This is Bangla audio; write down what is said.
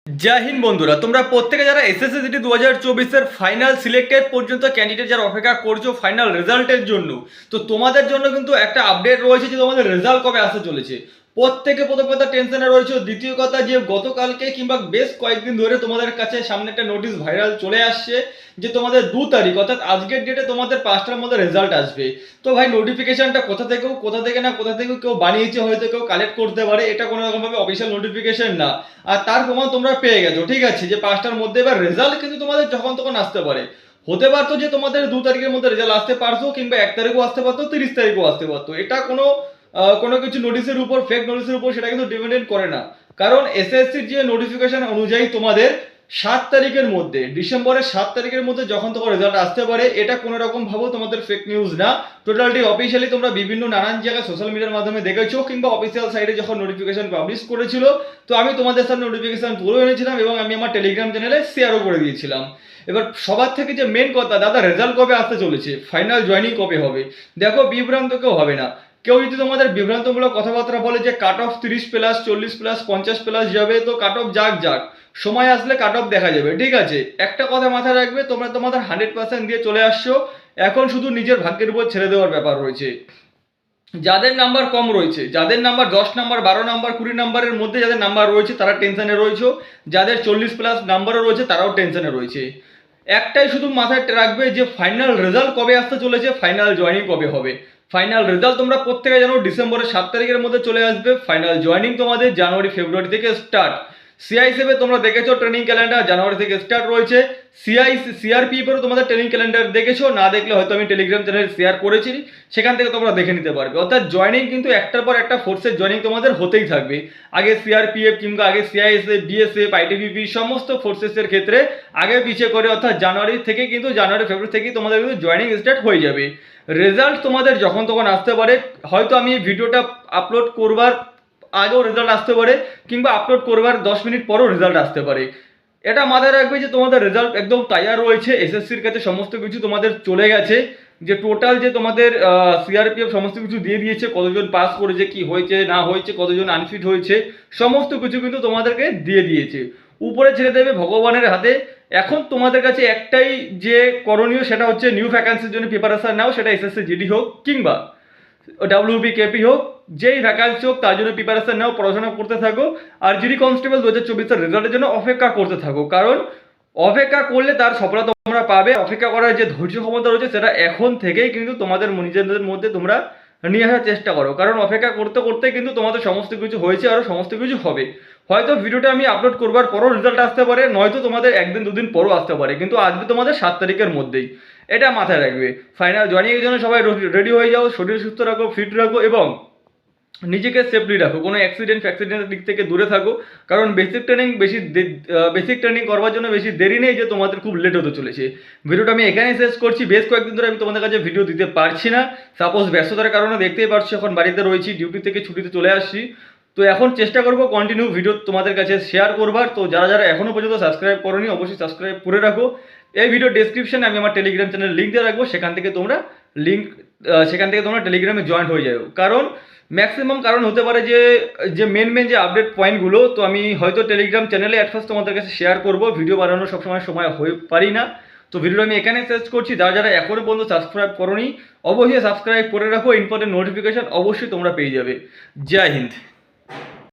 জয় হিন্দ বন্ধুরা, তোমরা প্রত্যেকে যারা এসএসসি জিডি 2024 এর ফাইনাল সিলেক্টেড পর্যন্ত ক্যান্ডিডেট যারা অপেক্ষা করছো ফাইনাল রেজাল্টের জন্য, তো তোমাদের জন্য কিন্তু একটা আপডেট রয়েছে যে তোমাদের রেজাল্ট কবে আসতে চলেছে। প্রত্যেকে প্রথম কথা টেনশনে রয়েছে, দ্বিতীয় কথা যে গতকালকে কিংবা বেশ কয়েকদিন ধরে তোমাদের কাছে সামনে একটা নোটিশ ভাইরাল চলে আসছে যে তোমাদের 2 তারিখ অর্থাৎ আজকের ডেটে তোমাদের 5টার মধ্যে রেজাল্ট আসবে। তো ভাই নোটিফিকেশনটা কোথা থেকে কেউ বানিয়েছে, হয়তো কেউ কালেক্ট করতে পারে, এটা কোনো রকম ভাবে অফিসিয়াল নোটিফিকেশন না। আর তার প্রমাণ তোমরা পেয়ে গেছো, ঠিক আছে, যে 5টার মধ্যে। এবার রেজাল্ট কিন্তু তোমাদের যখন তখন আসতে পারে। হতে পারতো যে তোমাদের 2 তারিখের মধ্যে রেজাল্ট আসতে পারতো, কিংবা 1 তারিখও আসতে পারতো, 30 তারিখও আসতে পারতো। এটা কোনো কিছু নোটিশের উপর, ফেক নোটিশের উপর সেটা কিন্তু ডিপেন্ডেন্ট করে না। কারণ এসএসসির যে নোটিফিকেশন অনুযায়ী তোমাদের 7 তারিখের মধ্যে, ডিসেম্বরের 7 তারিখের মধ্যে যখন তখন রেজাল্ট আসতে পারে। এটা কোনো রকম ভাবে তোমাদের ফেক নিউজ না, টোটালটি অফিসিয়ালি তোমরা বিভিন্ন নানান জায়গায় সোশ্যাল মিডিয়ার মাধ্যমে দেখেছো, কিংবা অফিসিয়াল সাইটে যখন নোটিফিকেশন পাবলিশ করেছিল, তো আমি তোমাদের সামনে নোটিফিকেশন তুলে এনেছিলাম এবং আমি আমার টেলিগ্রাম চ্যানেলে শেয়ারও করে দিয়েছিলাম। এবার সবার থেকে যে মেন কথা, দাদা রেজাল্ট কবে আসতে চলেছে, ফাইনাল জয়েনিং কবে হবে, দেখো বিভ্রান্ত কেউ হবে না। কেউ যদি তোমাদের বিভ্রান্তমূলক কথাবার্তা বলে যে কাট অফ 30+, 40+, 50+ যাবে, তো কাট অফ যাক, সময় আসলে কাট অফ দেখা যাবে, ঠিক আছে। একটা কথা মাথায় রাখবে, তোমরা তোমাদের 100% দিয়ে চলে আসছো, এখন শুধু নিজের ভাগ্যের উপর ছেড়ে দেওয়ার ব্যাপার রয়েছে। যাদের নাম্বার কম রয়েছে, যাদের নাম্বার 10 নাম্বার, 12 নাম্বার, 20 নাম্বারের মধ্যে যাদের নাম্বার রয়েছে তারা টেনশনে রয়েছে, যাদের 40+ নাম্বারও রয়েছে তারাও টেনশনে রয়েছে। একটাই শুধু মাথায় রাখবে যে ফাইনাল রেজাল্ট কবে আসতে চলেছে, ফাইনাল জয়েনিং কবে হবে। ফাইনাল রেজাল্ট তোমরা প্রত্যেকে জানো ডিসেম্বরের 7 তারিখের মধ্যে চলে আসবে। ফাইনাল জয়েনিং তোমাদের জানুয়ারি ফেব্রুয়ারি থেকে স্টার্ট। সিআই হিসেবে তোমরা দেখেছো ট্রেনিং ক্যালেন্ডার জানুয়ারি থেকে স্টার্ট রয়েছে। সিআরপিএফ এরও তোমাদের ট্রেনিং ক্যালেন্ডার দেখেছো, না দেখলে হয়তো আমি টেলিগ্রাম চ্যানেলে শেয়ার করেছি, সেখান থেকে তোমরা দেখে নিতে পারবে। অর্থাৎ জয়েনিং কিন্তু একটার পর একটা ফোর্সের জয়েনিং তোমাদের হতেই থাকবে। আগে সিআরপিএফ কিংবা আগে সিআইএসএফ, বিএসএফ, আইটিবিপি সমস্ত ফোর্সেসের ক্ষেত্রে আগে পিছিয়ে করে, অর্থাৎ জানুয়ারি ফেব্রুয়ারি থেকেই তোমাদের কিন্তু জয়েনিং স্টার্ট হয়ে যাবে। রেজাল্ট তোমাদের যখন তখন আসতে পারে, হয়তো আমি ভিডিওটা আপলোড করবার আগেও রেজাল্ট আসতে পারে, কিংবা আপলোড করবার 10 মিনিট পরও রেজাল্ট আসতে পারে। এটা মাথায় রাখবে যে তোমাদের রেজাল্ট একদম তৈরি রয়েছে, এসএসসির কাছে সমস্ত কিছু তোমাদের চলে গেছে, যে টোটাল যে তোমাদের সিআরপিএফ সমস্ত কিছু দিয়ে দিয়েছে, কতজন পাস করেছে, কি হয়েছে না হয়েছে, কতজন আনফিট হয়েছে, সমস্ত কিছু কিন্তু তোমাদেরকে দিয়ে দিয়েছে। উপরে ছেড়ে দেবে ভগবানের হাতে। এখন তোমাদের কাছে একটাই যে করণীয়, সেটা হচ্ছে নিউ ভ্যাকান্সির জন্য প্রিপারেশন নাও, সেটা এসএসসি জিডি হোক কিংবা ডাব্লিউবি কেপি হোক, যেই ভ্যাকান্সি হোক তার জন্য প্রিপারেশন নাও, পড়াশোনা করতে থাকো। আর জিডি কনস্টেবল 2024-এর রেজাল্টের জন্য অপেক্ষা করতে থাকো, কারণ অপেক্ষা করলে তার সফলতা তোমরা পাবে। অপেক্ষা করার যে ধৈর্য ক্ষমতা রয়েছে সেটা এখন থেকেই কিন্তু তোমাদের নিজেদের মধ্যে তোমরা নিয়ে আসার চেষ্টা করো, কারণ অপেক্ষা করতে করতে কিন্তু তোমাদের সমস্ত কিছু হয়েছে, আরও সমস্ত কিছু হবে। হয়তো ভিডিওটা আমি আপলোড করবার পরও রেজাল্ট আসতে পারে, নয়তো তোমাদের 1 দিন 2 দিন পরও আসতে পারে, কিন্তু আসবে তোমাদের 7 তারিখের মধ্যেই। এটা মাথায় রাখবে। ফাইনাল জয়েনিংয়ের জন্য সবাই রেডি হয়ে যাও, শরীর সুস্থ রাখো, ফিট রাখো এবং নিজেকে সেফলি রাখো, কোনো অ্যাক্সিডেন্টের দিক থেকে দূরে থাকো। কারণ বেসিক ট্রেনিং করবার জন্য বেশি দেরি নেই যে তোমাদের খুব লেট হতে চলেছে। ভিডিওটা আমি এখানেই শেষ করছি। বেশ কয়েকদিন ধরে আমি তোমাদের কাছে ভিডিও দিতে পারছি না, সাপোজ ব্যস্ততার কারণে। দেখতেই পারছি এখন বাড়িতে রয়েছি, ডিউটি থেকে ছুটিতে চলে আসছি। তো এখন চেষ্টা করবো কন্টিনিউ ভিডিও তোমাদের কাছে শেয়ার করবার। তো যারা যারা এখনও পর্যন্ত সাবস্ক্রাইব করোনি, অবশ্যই সাবস্ক্রাইব করে রাখো। এই ভিডিও ডেসক্রিপশনে আমি আমার টেলিগ্রাম চ্যানেল লিঙ্ক দিয়ে রাখবো, সেখান থেকে তোমরা টেলিগ্রামে জয়েন হয়ে যাও। কারণ ম্যাক্সিমাম কারণ হতে পারে যে মেন যে আপডেট পয়েন্টগুলো, তো আমি হয়তো টেলিগ্রাম চ্যানেলে অ্যাট ফার্স্ট তোমাদের কাছে শেয়ার করবো, ভিডিও বানানোর সময় হয়ে পারি না। তো ভিডিওটা আমি এখানে শেষ করছি। যারা যারা এখনও পর্যন্ত সাবস্ক্রাইব করোনি, অবশ্যই সাবস্ক্রাইব করে রাখো, ইম্পর্টেন্ট নোটিফিকেশন অবশ্যই তোমরা পেয়ে যাবে। জয় হিন্দ।